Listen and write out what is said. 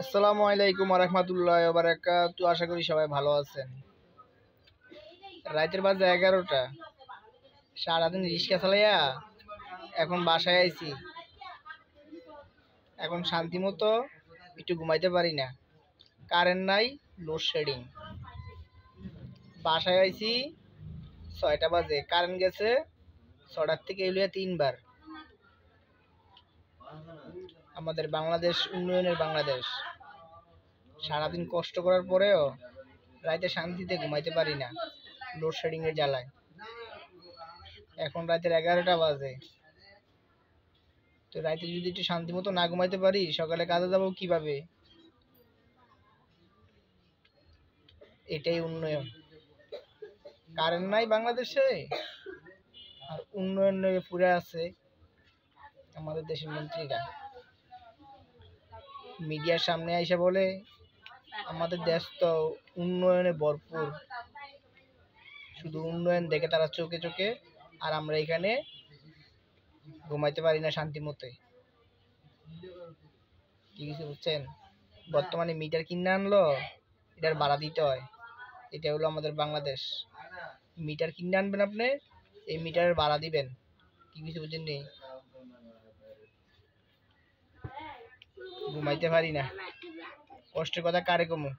আসসালামু আলাইকুম ওয়া রাহমাতুল্লাহি ওয়া বারাকাতুহু। আশা করি সবাই ভালো আছেন। রাতের বাজে 11টা। সারাদিন রিক্সা চালাইয়া এখন বাসায় আইছি। এখন শান্তি মতো একটু ঘুমাইতে পারি না। কারেন্ট নাই, লোডশেডিং। বাসায় আইছি 6টা বাজে, কারেন্ট গেছে 6টার থেকে এলিয়া 3বার। আমাদের বাংলাদেশ উন্নয়নের বাংলাদেশ। সারাদিন কষ্ট করার পরেও রাতে শান্তিতে ঘুমাইতে পারি না, লোডশেডিং এর জ্বালায়। এখন রাতের 11টা বাজে। তো রাতে যদি একটু শান্তি মতো না ঘুমাইতে পারি, সকালে কাজে যাবো কিভাবে? এটাই উন্নয়ন? কারেন্ট নাই বাংলাদেশে, আর উন্নয়ন নিয়ে পুরে আছে আমাদের দেশের মন্ত্রীরা। মিডিয়ার সামনে আইসা বলে আমাদের দেশ তো উন্নয়নে ভরপুর, শুধু উন্নয়ন দেখে তারা চোখে চোখে, আর আমরা এখানে ঘুমাইতে পারি না শান্তি মতে। কি কিছু বুঝছেন? বর্তমানে মিটার কিনে আনলো, এটার ভাড়া দিতে হয়। এটা হলো আমাদের বাংলাদেশ। মিটার কিনে আনবেন আপনি, এই মিটারের ভাড়া দিবেন। কি কিছু বুঝেন নেই? ঘুমাইতে পারি না, কষ্টের কথা কারে কমু?